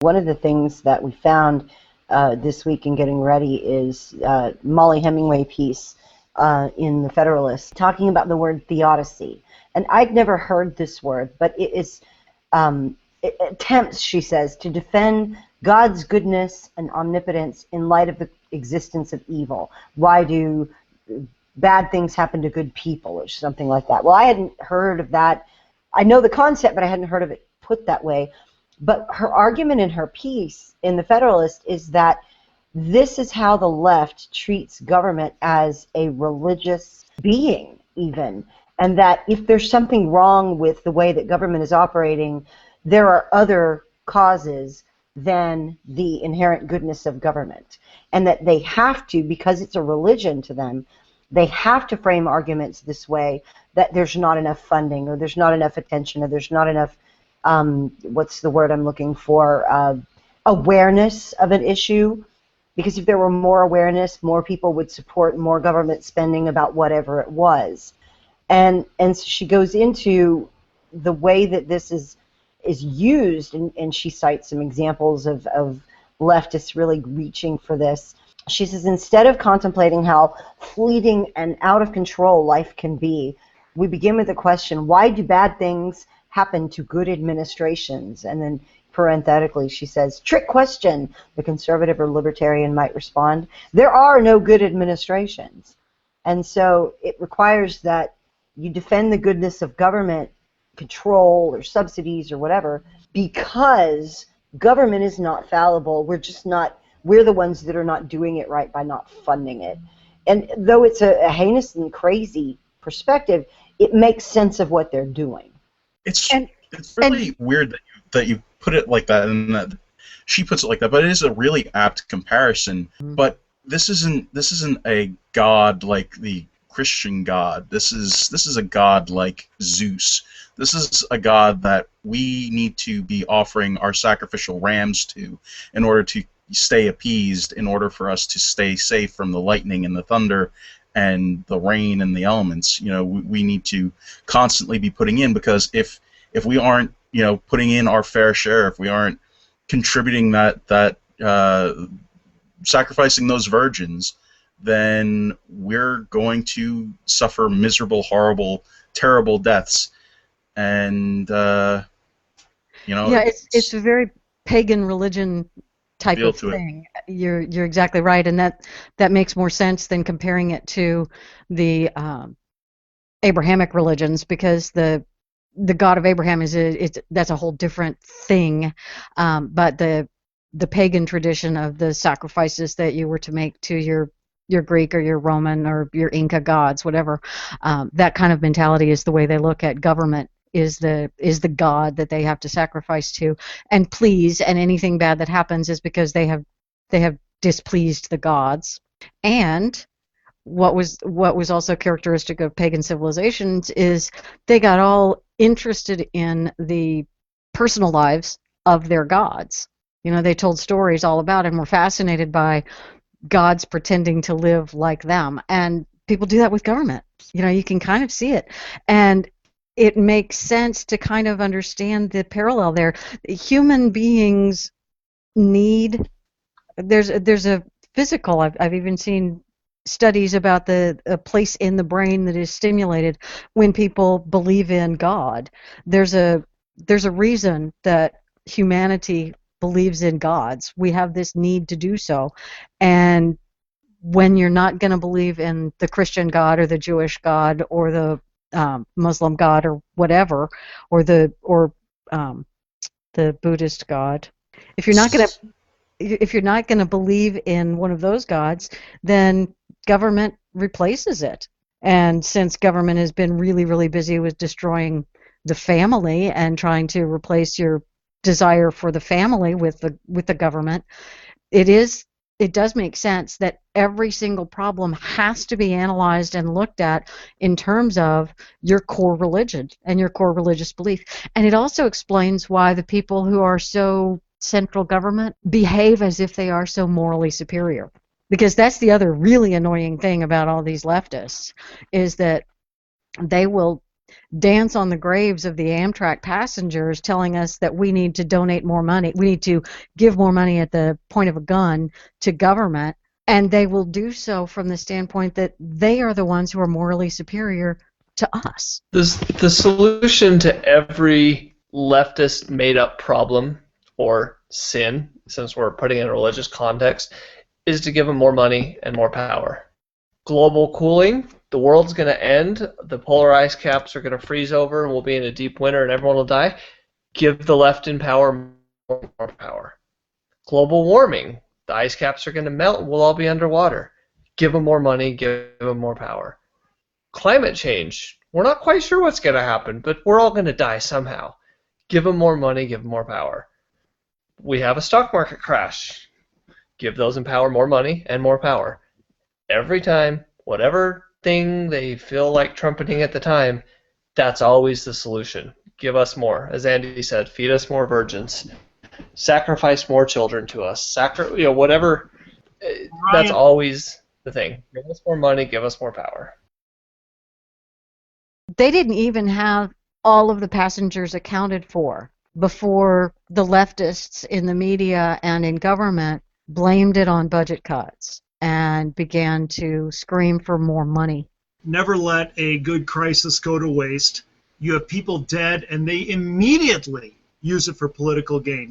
One of the things that we found this week in getting ready is Molly Hemingway piece in the Federalist talking about the word theodicy. And I'd never heard this word, but it is it attempts, she says, to defend God's goodness and omnipotence in light of the existence of evil. Why do bad things happen to good people, or something like that? Well, I hadn't heard of that. I know the concept, but I hadn't heard of it put that way. But her argument in her piece in the Federalist is that this is how the left treats government as a religious being, even, and that if there's something wrong with the way that government is operating, there are other causes than the inherent goodness of government, and that they have to, because it's a religion to them, they have to frame arguments this way, that there's not enough funding, or there's not enough attention, or there's not enough what's the word I'm looking for, awareness of an issue, because if there were more awareness, more people would support more government spending about whatever it was. And so she goes into the way that this is used, and she cites some examples of leftists really reaching for this. She says, instead of contemplating how fleeting and out of control life can be, we begin with the question, why do bad things happen to good administrations? And then parenthetically she says, trick question, the conservative or libertarian might respond, there are no good administrations. And so it requires that you defend the goodness of government control or subsidies or whatever, because government is not fallible. We're the ones that are not doing it right by not funding it. And though it's a heinous and crazy perspective, it makes sense of what they're doing. It's really weird that you put it like that, and that she puts it like that. But it is a really apt comparison. Mm-hmm. But this isn't a god like the Christian God. This is a god like Zeus. This is a god that we need to be offering our sacrificial rams to in order to stay appeased, in order for us to stay safe from the lightning and the thunder and the rain and the elements. We need to constantly be putting in, because if we aren't putting in our fair share, if we aren't contributing that sacrificing those virgins, then we're going to suffer miserable, horrible, terrible deaths. And yeah, it's a very pagan religion type of thing. You're exactly right, and that makes more sense than comparing it to the Abrahamic religions, because the God of Abraham that's a whole different thing. But the pagan tradition of the sacrifices that you were to make to your Greek or your Roman or your Inca gods, whatever, that kind of mentality is the way they look at government. Is the god that they have to sacrifice to and please, and anything bad that happens is because they have displeased the gods. And what was also characteristic of pagan civilizations is they got all interested in the personal lives of their gods. They told stories all about it and were fascinated by gods pretending to live like them. And people do that with government. You can kind of see it. And it makes sense to kind of understand the parallel there. Human beings need, there's a physical, I've even seen studies about a place in the brain that is stimulated when people believe in God. There's a reason that humanity believes in gods. We have this need to do so. And when you're not going to believe in the Christian God or the Jewish God or the Muslim God or whatever, or the Buddhist God, if you're not going to believe in one of those gods, then government replaces it. And since government has been really, really busy with destroying the family and trying to replace your desire for the family with the government, it does make sense that every single problem has to be analyzed and looked at in terms of your core religion and your core religious belief. And it also explains why the people who are so central government behave as if they are so morally superior. Because that's the other really annoying thing about all these leftists, is that they will dance on the graves of the Amtrak passengers, telling us that we need to donate more money, we need to give more money at the point of a gun to government, and they will do so from the standpoint that they are the ones who are morally superior to us. The solution to every leftist made-up problem or sin, since we're putting it in a religious context, is to give them more money and more power. Global cooling, the world's going to end, the polar ice caps are going to freeze over, and we'll be in a deep winter and everyone will die. Give the left in power more power. Global warming, the ice caps are going to melt and we'll all be underwater. Give them more money, give them more power. Climate change, we're not quite sure what's going to happen, but we're all going to die somehow. Give them more money, give them more power. We have a stock market crash. Give those in power more money and more power. Every time, whatever thing they feel like trumpeting at the time, that's always the solution. Give us more. As Andy said, feed us more virgins. Sacrifice more children to us. Whatever. That's always the thing. Give us more money, give us more power. They didn't even have all of the passengers accounted for before the leftists in the media and in government blamed it on budget cuts and began to scream for more money. Never let a good crisis go to waste. You have people dead, and they immediately use it for political gain.